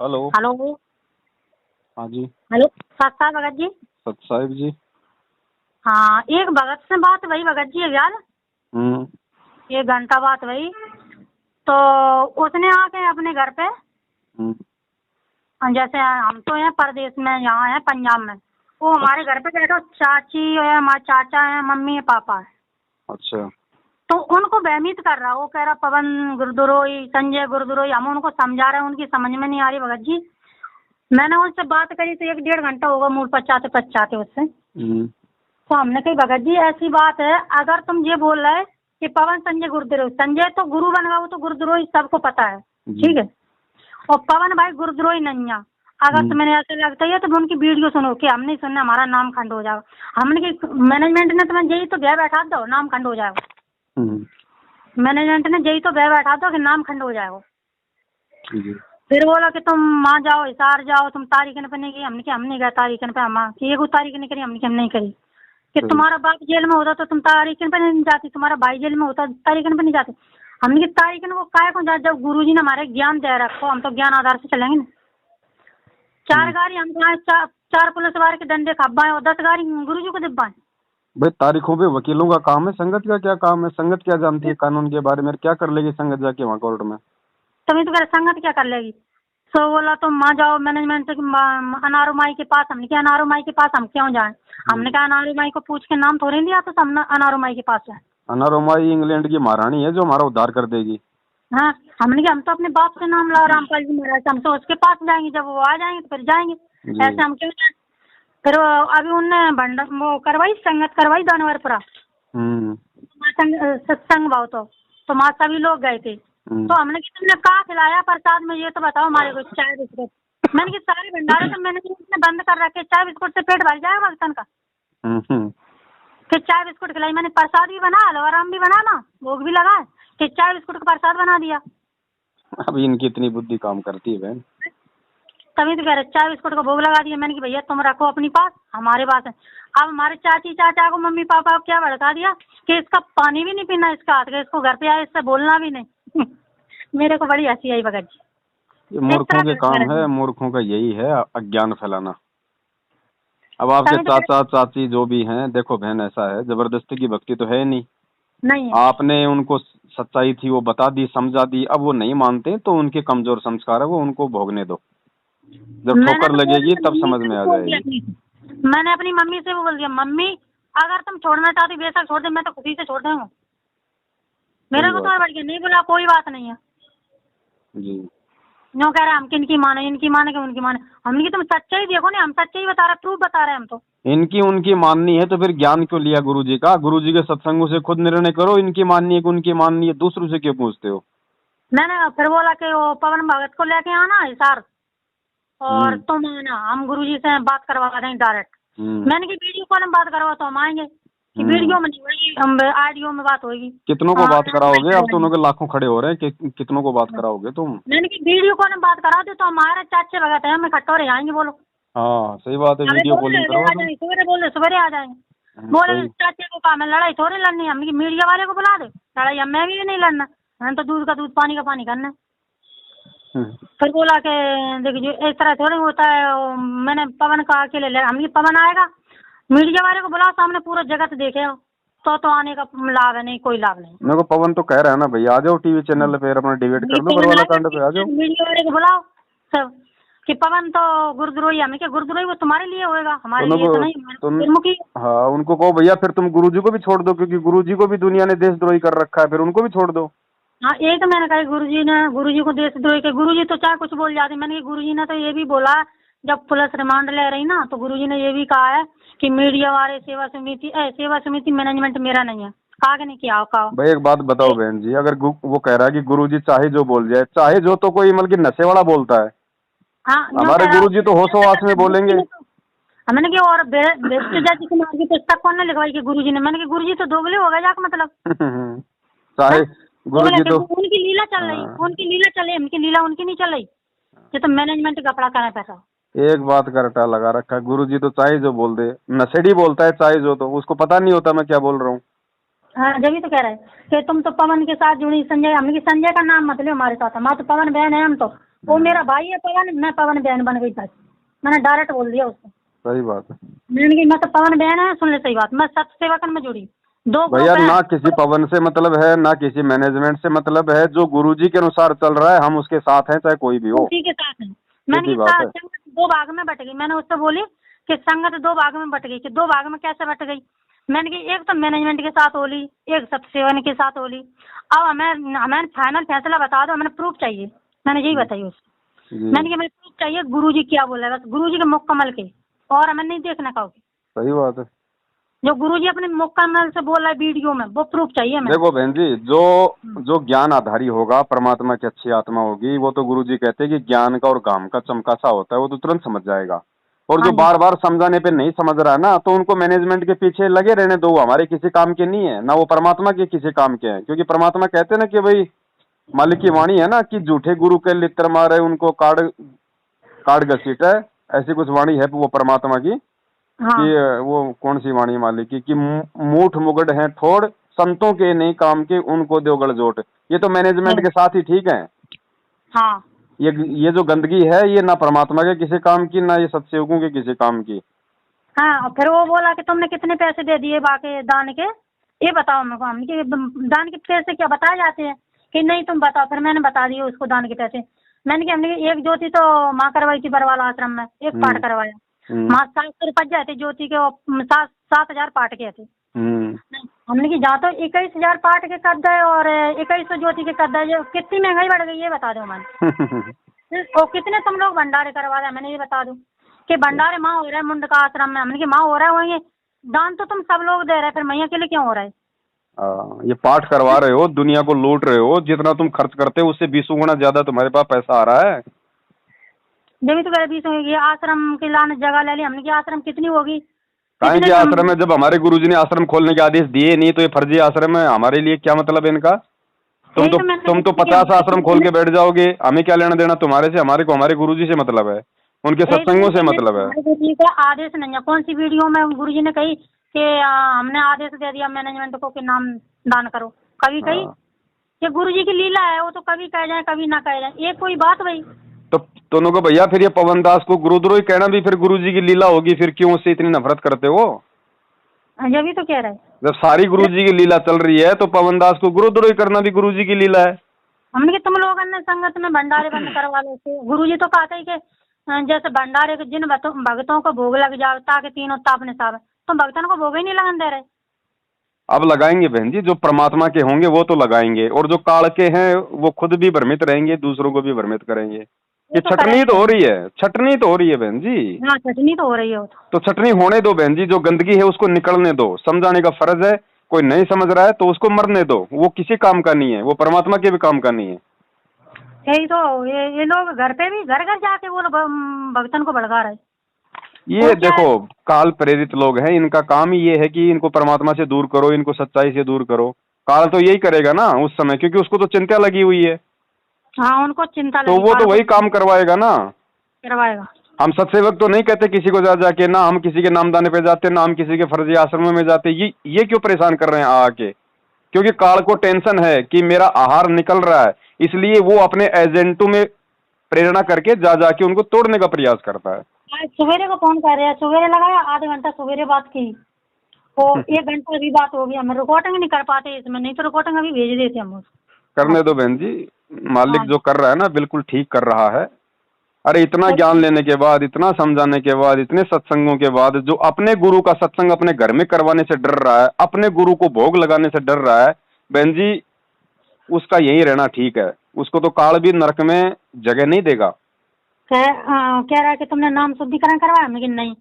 Hello. Hello. हाँ जी। Hello सत साहब भगत जी। सत साहिब जी। हाँ, एक भगत से बात भई भगत जी यार, हम्म। 1 घंटा बात भई। तो उसने आके अपने घर पे, हम्म। जैसे हम तो हैं परदेश में, यहाँ है पंजाब में, वो हमारे घर पे बैठो, चाची है, हमारे चाचा है, मम्मी है, पापा है। अच्छा। तो उनको भयभीत कर रहा, वो कह रहा पवन गुरदुरोई, संजय गुरदुरोई। हम उनको समझा रहे हैं, उनकी समझ में नहीं आ रही भगत जी। मैंने उनसे बात करी तो 1-1.5 घंटा होगा मूड पचाते पचाते उससे। तो हमने कही भगत जी ऐसी बात है, अगर तुम ये बोल रहे कि पवन संजय गुरुद्रोही, संजय तो गुरु बन गया, वो तो गुरुद्रोही सबको पता है, ठीक है। और पवन भाई गुरुद्रोही नहीं है। अगर तुम्हें ऐसे लगता है तो उनकी वीडियो सुनो कि हम नहीं सुनना, हमारा नाम खंड हो जाएगा। हमने की मैनेजमेंट ने तुम्हें यही तो भय बैठा दो, नाम खंड हो जाएगा। मैनेजमेंट ने यही तो भय बैठा दो कि नाम खंड हो जाएगा। फिर बोला कि तुम वहाँ जाओ, हिसार जाओ, तुम तारीखन पे नहीं गई। हमने कि हम नहीं गए तारीखन पे, हम कि 1 तारीख नहीं करी, हमने कि हम नहीं करी। कि तुम्हारा बाप जेल में होता तो तुम तारीखन पे नहीं जाती, तुम्हारा भाई जेल में होता तारीखन पे नहीं जाते। हमने कि तारीखन वो काय को जा, जब गुरुजी ने हमारे ज्ञान दे रखो, हम तो ज्ञान आधार से चलेंगे ना। 4 गाड़ी हम चार पुलिस वाले के डंडे खब्बाएं और 10 गाड़ी गुरुजी को दिब्बाएं। भाई तारीखों पे वकीलों का काम है, संगत का क्या काम है? संगत क्या जानती है कानून के बारे में? क्या कर लेगी संगत जाके वहाँ कोर्ट में? तभी तो कह रहे संगत क्या कर लेगी। तो बोला तुम वहाँ जाओ मैनेजमेंट अनारू माई के पास। हमने क्या अनारू माई के पास हम क्यों जाएं? हमने कहा अनारू माई को पूछ के नाम थोड़ी लिया तो हम अनारू माई के पास जाए। अनारोमाई इंग्लैंड की महारानी है जो हमारा उद्धार कर देगी। हाँ, हमने कहा हम तो अपने बाप से नाम ला, रामपाल जी महाराज, हम तो उसके पास जाएंगे, जब वो आ जाएंगे तो फिर जाएंगे। ऐसे हम क्यों जाए? फिर अभी उनने वो करवाई, संगत करवाई दानवरपुरा सत्संग भाव। तो वहाँ सभी लोग गए थे। तो हमने कि तुमने कहाँ खिलाया प्रसाद में, ये तो बताओ हमारे को। चाय बिस्कुट। मैंने कि सारे भंडारे तो मैंने बंद कर रखे, चाय बिस्कुट से पेट भर जाएगा भक्तन का। फिर चाय बिस्कुट खिलाई मैंने, प्रसाद भी बना, हलवाराम भी बना ना, भोग भी लगा, फिर चाय बिस्कुट का प्रसाद बना दिया। अब इनकी इतनी बुद्धि काम करती है बहन। तभी तो कह रहे चाय बिस्कुट का भोग लगा दिया। मैंने कि भैया तुम रखो अपनी पास, हमारे पास है। अब हमारे चाची चाचा को, मम्मी पापा को क्या भड़का दिया कि इसका पानी भी नहीं पीना इसका हाथ का, इसको घर पे आए इससे बोलना भी नहीं। मेरे को बड़ी हंसी आई भगत जी। ये मूर्खों के काम है, मूर्खों का यही है अज्ञान फैलाना। अब आपके चाचा चाची जो भी हैं, देखो बहन ऐसा है, जबरदस्ती की भक्ति तो है नहीं है। आपने उनको सच्चाई थी वो बता दी, समझा दी, अब वो नहीं मानते तो उनके कमजोर संस्कार है, वो उनको भोगने दो। जब ठोकर लगेगी तब समझ में आ जाएगी। मैंने अपनी मम्मी से भी बोल दिया, मम्मी अगर तुम छोड़ना चाहती बेशक छोड़ दे, मैं तो खुशी से छोड़ दूंगा। मेरे को तो बढ़ गया, नहीं बोला कोई बात नहीं है जी। नो कह रहे हम किनकी माने, इनकी माने कि उनकी माने। हमने कि तुम सच्चाई देखो ना, हम सच्चाई बता रहे, प्रूफ बता रहे हम तो। इनकी उनकी माननी है तो फिर ज्ञान क्यों लिया गुरुजी का? गुरुजी के सत्संगों से खुद निर्णय करो, इनकी माननी है कि उनकी माननी है, दूसरों से क्यों पूछते हो? मैंने फिर बोला कि वो पवन भगत को लेके आना हिसार और तुम आना, हम गुरुजी से बात करवा देंगे डायरेक्ट। मैंने की वीडियो कॉल में बात करवा तो हम आएंगे कि वीडियो में नहीं होगी, ऑडियो में बात होगी। कितनों को बात कराओगे? अब तो उनके लाखों खड़े हो रहे हैं कि कितनों को बात कराओगे तुम? मैंने की वीडियो कॉल में बात करा दो तो हमारे चाचे भगत है, हमें खट्टोरे आएंगे। बोलो हाँ सही बात है, वीडियो कॉलिंग करो। सवेरे बोल रहे सवेरे आ जाएंगे। बोले चाचे को काम है, लड़ाई थोड़ी लड़नी है। हमने मीडिया वाले को बुला दे, लड़ाई हमें भी नहीं लड़ना, हम तो दूध का दूध पानी का पानी करना। फिर बोला कि देखिए इस तरह थोड़ी होता है। मैंने पवन का अकेले ले, हमने पवन आएगा, मीडिया वाले को बुलाओ, सामने पूरा जगत देखे तो आने का लाभ है, नहीं कोई लाभ नहीं। मेरे को पवन तो कह रहा है ना भैया आ जाओ टीवी चैनल पे, अपना डिबेट कर लो बरवाला कांड पे, आ जाओ। मीडिया वाले को बुलाओ सब कि पवन तो गुरुद्रोही, हमें क्या गुरुद्रोही वो तुम्हारे लिए होएगा, हमारे लिए तो नहीं। हाँ उनको कहो भैया फिर तुम गुरुजी को भी छोड़ दो, क्योंकि गुरुजी को भी दुनिया ने देशद्रोही कर रखा है, फिर उनको भी छोड़ दो। हाँ एक तो मैंने कहा गुरुजी को देशद्रोही के, गुरुजी तो चाहे कुछ बोल जाते। मैंने गुरुजी ने तो ये भी बोला, जब पुलिस रिमांड ले रही ना तो गुरुजी ने ये भी कहा है कि मीडिया वाले सेवा समिति मैनेजमेंट मेरा नहीं है। कहा कि नहीं किया? भाई एक बात बताओ बहन जी, अगर वो कह रहा है कि गुरुजी चाहे जो बोल जाए, चाहे जो तो कोई मतलब नशे वाला बोलता है। हाँ हमारे गुरुजी तो होशोवास में बोलेंगे। मैंने कि और जाति कुमार की पुस्तक कौन ने लिखवाई कि गुरुजी ने? मैंने कि गुरुजी तो दोगले हो गए जाके, मतलब चाहे गुरुजी तो उनकी लीला चल रही, उनकी लीला चल रही, उनकी लीला उनकी नहीं चल रही। ये तो मैनेजमेंट कपड़ा करना पैसा। एक बात का रटा लगा रखा है, गुरुजी तो चाहे जो बोल दे, नशेड़ी बोलता है चाहे जो, तो उसको पता नहीं होता मैं क्या बोल रहा हूँ। हाँ जब तो कह रहे हैं कि तुम तो पवन के साथ जुड़ी, संजय, हमने संजय का नाम मत लो हमारे साथ, हमारा तो पवन बहन है, हम तो वो मेरा भाई है पवन, मैं पवन बहन बन गई था, मैंने डायरेक्ट बोल दिया उसको। सही बात है। मैंने कहा मैं तो पवन बहन है, सुन ले सही बात, मैं सत्य सेवकन में जुड़ी, 2 भैया ग्रुप है। ना किसी पवन से मतलब है, ना किसी मैनेजमेंट से मतलब है, जो गुरुजी के अनुसार चल रहा है हम उसके साथ हैं, चाहे कोई भी हो। उसी के साथ है। मैंने बात है। संगत 2 भाग में बट गई, मैंने उससे बोली कि संगत 2 भाग में बट गई, कि 2 भाग में कैसे बट गई। मैंने कहा एक तो मैनेजमेंट के साथ होली, एक सत्य सेवन के साथ होली। अब हमें फाइनल फैसला बता दो, हमें प्रूफ चाहिए, मैंने यही बताई उसको। मैंने कहा हमें प्रूफ चाहिए, गुरुजी क्या बोला है, बस गुरुजी के मुकम्मल के, और हमें नहीं देखना कहोगे। सही बात है। जो गुरुजी अपने मुकम्मल से बोल रहा है वीडियो में, वो प्रूफ चाहिए हमें। देखो बहन जी, जो ज्ञान आधारी होगा, परमात्मा की अच्छी आत्मा होगी, वो तो गुरुजी कहते हैं कि ज्ञान का और काम का चमका सा होता है, वो तो तुरंत समझ जाएगा। और जो बार बार समझाने पे नहीं समझ रहा है ना, तो उनको मैनेजमेंट के पीछे लगे रहने दो, हमारे किसी काम के नहीं है, ना वो परमात्मा के किसी काम के हैं। क्योंकि परमात्मा कहते हैं ना कि भाई मालिक की वाणी है ना कि झूठे गुरु के लित्र मारे उनको काट घसीट है, ऐसी कुछ वाणी है वो परमात्मा की। हाँ। कि वो कौन सी वाणी मालिक की कि मूठ मुगड़ है ठोड़, संतों के नहीं काम के उनको दो गड़जोट। ये तो मैनेजमेंट के साथ ही ठीक है। हाँ। ये जो गंदगी है, ये ना परमात्मा के किसी काम की, ना ये सत्संगों के किसी काम की। हाँ, फिर वो बोला कि तुमने कितने पैसे दे दिए बाकी दान के, ये बताओ हमको। हम कि दान के पैसे क्या बताए जाते हैं, कि नहीं तुम बताओ। फिर मैंने बता दिए उसको दान के पैसे। मैंने कहा हमने एक ज्योति तो माँ करवाई थी बरवाल आश्रम में, एक पाठ करवाया। माँ 700 रुपये जाए थे ज्योति के, 7,000 पाठ के थे। हमने की जहाँ तो 21,000 पाठ के कर दे और 2100 ज्योति के कर दे, कितनी महंगाई बढ़ गई ये बता दो मैंने। और कितने तुम लोग भंडारे करवा रहे, मैंने ये बता दो कि भंडारे माँ हो रहा है मुंड का आश्रम में। हमने की माँ हो रहा है वही, दान तो तुम सब लोग दे रहे, फिर मैया के लिए क्यों हो रहा है? ये पाठ करवा रहे हो, दुनिया को लूट रहे हो, जितना तुम खर्च करते हो उससे 20 गुना ज्यादा तुम्हारे पास पैसा आ रहा है। जब तो 20 होगी, आश्रम के लाने जगह ले ली हमने की, आश्रम कितनी होगी? कहेंगे आश्रम है, जब हमारे गुरुजी ने आश्रम खोलने के आदेश दिए नहीं, तो ये फर्जी आश्रम है, हमारे लिए क्या मतलब है इनका? तुम तो 50 आश्रम खोल के बैठ जाओगे, हमें क्या लेना देना तुम्हारे से? हमारे को हमारे गुरुजी से मतलब है, उनके सत्संगों से मतलब है। गुरुजी का आदेश नहीं है। कौन सी वीडियो में गुरुजी ने कही कि हमने आदेश दे दिया मैनेजमेंट को कि नाम दान करो? कभी कही? ये गुरुजी की लीला है, वो तो कभी कह जाए कभी ना कह जाए, ये कोई बात भाई। तो दोनों को भैया, फिर ये पवन दास को गुरुद्रोही कहना भी फिर गुरुजी की लीला होगी, फिर क्यों उससे इतनी नफरत करते हो? जब भी तो कह रहे, जब सारी गुरुजी की लीला चल रही है तो पवन दास को गुरुद्रोही करना भी गुरुजी की लीला है। हमने तुम लोगों ने संगत में भंडारे बंद करवा लो। गुरुजी तो कहते हैं कि जैसे भंडारे के जिन भक्तों को भोग लग जाए ताकि तीनों तापने साहब, तुम भक्तों को भोग ही नहीं लगन दे रहे। अब लगाएंगे बहन जी, जो परमात्मा के होंगे वो तो लगाएंगे, और जो काल के हैं वो खुद भी भ्रमित रहेंगे, दूसरों को भी भ्रमित करेंगे। ये छटनी तो हो रही है, छटनी तो हो रही है बहन जी। हाँ, छटनी तो हो रही है। तो छटनी होने दो बहन जी, जो गंदगी है उसको निकलने दो, समझाने का फर्ज है। कोई नहीं समझ रहा है तो उसको मरने दो, वो किसी काम का नहीं है, वो परमात्मा के भी काम का नहीं है। यही तो ये लोग घर पे भी घर घर जाके वो भक्तन को भड़का रहे। ये देखो काल प्रेरित लोग हैं, इनका काम ही ये है कि इनको परमात्मा से दूर करो, इनको सच्चाई से दूर करो। काल तो यही करेगा ना उस समय, क्योंकि उसको तो चिंता लगी हुई है। हाँ, उनको चिंता तो वो तो वही काम करवाएगा ना, करवाएगा। हम सत्सेवक तो नहीं कहते किसी को जाके, ना हम किसी के नामदाने पे जाते, ना हम किसी के फर्जी आश्रमों में जाते। ये क्यों परेशान कर रहे हैं आके? क्योंकि काल को टेंशन है कि मेरा आहार निकल रहा है, इसलिए वो अपने एजेंटों में प्रेरणा करके जाके उनको तोड़ने का प्रयास करता है। सवेरे को फोन कर रहे हैं, सवेरे लगाया, आधे घंटा सवेरे बात की, तो 1 घंटा अभी बात हो गई। हम रिकॉर्डिंग नहीं कर पाते इसमें, नहीं तो रिकॉर्डिंग अभी भेज देते हम। करने दो बहन जी, मालिक जो कर रहा है ना बिल्कुल ठीक कर रहा है। अरे इतना ज्ञान लेने के बाद, इतना समझाने के बाद, इतने सत्संगों के बाद, जो अपने गुरु का सत्संग अपने घर में करवाने से डर रहा है, अपने गुरु को भोग लगाने से डर रहा है, बहन जी उसका यही रहना ठीक है। उसको तो काल भी नरक में जगह नहीं देगा। कह रहा है कि तुमने नाम शुद्धिकरण करवाया? हमने कि नहीं।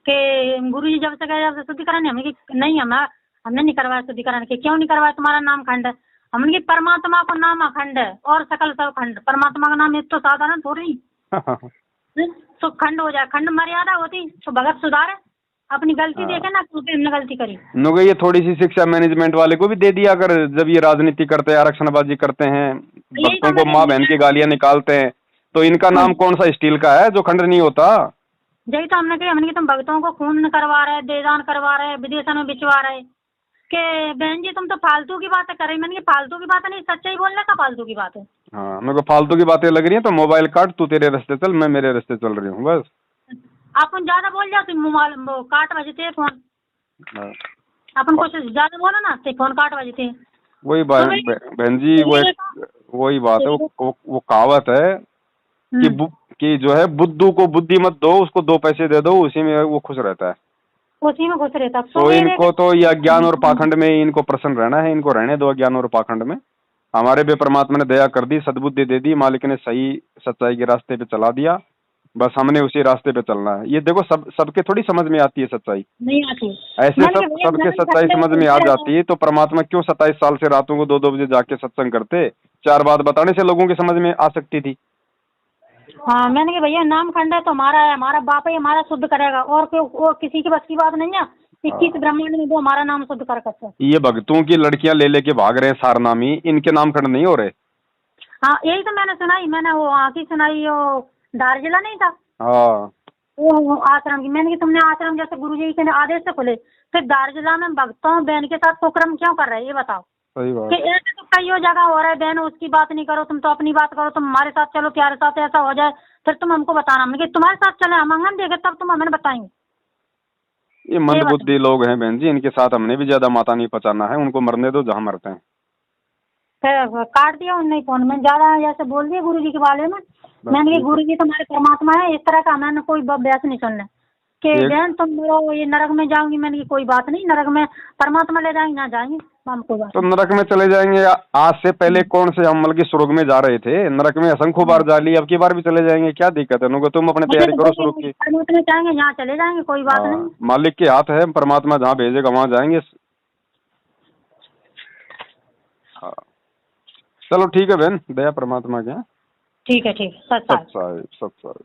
कि गुरुजी जब से कहे जब से शुद्धिकरण नहीं, हमें कि नहीं, हमने नहीं करवाया शुद्धिकरण। के क्यों नहीं करवाया? तुम्हारा नाम खंड है। हमने कि परमात्मा का नाम अखंड है और सकल सब खंड। परमात्मा का नाम एक तो साधारण थोड़ी तो खंड हो जाए, खंड मर्यादा होती तो भगत सुधारे, अपनी गलती देखे ना, क्योंकि हमने गलती करी। नुगे ये थोड़ी सी शिक्षा मैनेजमेंट वाले को भी दे दिया अगर, जब ये राजनीति करते हैं, आरक्षणबाजी करते हैं, भक्तों को माँ बहन की गालियां निकालते हैं, तो इनका नाम कौन सा स्टील का है जो खंड नहीं होता? यही तो हमने कही, हमने तुम भक्तों को खून करवा रहे, देदान करवा रहे, विदेशों में बिचवा रहे। के बहन जी तुम तो फालतू की बातें कर रही। मैंने फालतू की बात नहीं, सच्चाई बोलने का फालतू की बात है। हाँ, मेरे को फालतू की बातें लग रही हैं तो मोबाइल काट, तू तेरे रास्ते चल, मैं मेरे रास्ते चल रही हूँ बस। अपन ज्यादा बोल जाते मोबाइल काट बजते फोन। हाँ। अपन कुछ ज्यादा बोलो ना तो फोन काट बजते। वही तो बहन जी, वही बात है, वो कहावत है कि कि जो है बुद्धू को बुद्धि मत दो, उसको 2 पैसे दे दो, उसी में वो खुश रहता है। उसी में खुश रहता। तो इनको तो ये अज्ञान और पाखंड में इनको प्रसन्न रहना है, इनको रहने दो अज्ञान और पाखंड में। हमारे भी परमात्मा ने दया कर दी, सद्बुद्धि दे दी, मालिक ने सही सच्चाई के रास्ते पे चला दिया, बस हमने उसी रास्ते पे चलना है। ये देखो सबके थोड़ी समझ में आती है सच्चाई, नहीं आती। ऐसे सबके सच्चाई समझ में आ जाती है तो परमात्मा क्यों 27 साल से रातों को 2-2 बजे जाके सत्संग करते, 4 बात बताने से लोगों की समझ में आ सकती थी। हाँ, मैंने कहा भैया नाम खंड है तो हमारा है, हमारा बाप ही हमारा शुद्ध करेगा, और किसी की बस की बात नहीं है। 21 ब्रह्मांड में वो हमारा नाम शुद्ध कर सकते। ये भक्तों की लड़कियां ले लेके भाग रहे हैं सारनामी, इनके नामकरण नहीं हो रहे। हाँ, यही तो मैंने सुनाई, मैंने वो आँखी सुनाई, वो दार्जिला नहीं था, हाँ, वो आश्रम की। मैंने कि तुमने आश्रम जैसे गुरुजी के आदेश से खुले, फिर दार्जिला में भक्तों बहन के साथ कुकर्म क्यों कर रहे हैं, ये बताओ। सही बात कि ऐसे तो कई जगह हो रहा है, बहन उसकी बात नहीं करो, तुम तो अपनी बात करो, तुम हमारे साथ चलो, प्यारे साथ ऐसा हो जाए, फिर तुम हमको बताना। हमने कि तुम्हारे साथ चले, हम अंगन देंगे तब तुम हमें बताएंगे। ये मंदबुद्धि लोग हैं बहन जी, इनके साथ हमने भी ज्यादा माता नहीं पचाना है, उनको मरने दो जहाँ मरते हैं। फिर काट दिया उनने फोन में, ज्यादा जैसे बोल दिया गुरुजी के बारे में। मैंने कहा गुरुजी तुम्हारे परमात्मा है, इस तरह का मैंने कोई बहस नहीं सुनना कि बहन तुम बोलो ये नरक में जाऊंगी। मैंने की कोई बात नहीं, नरक में परमात्मा ले जाएंगे, ना जाएंगे हम कोई बात। तो नरक में चले जाएंगे, आज से पहले कौन से हम बल्कि स्वर्ग में जा रहे थे, नरक में असंख्य बार जा ली, अब की बार भी चले जाएंगे, क्या दिक्कत है उनको, तुम अपने तैयारी करो स्वर्ग की। परमात्मा चाहेंगे यहाँ चले जाएंगे, कोई बात नहीं। मालिक के हाथ है, परमात्मा जहाँ भेजेगा वहाँ जाएंगे। हाँ, चलो ठीक है बहन, दया परमात्मा के। ठीक है, ठीक है, सच। सच।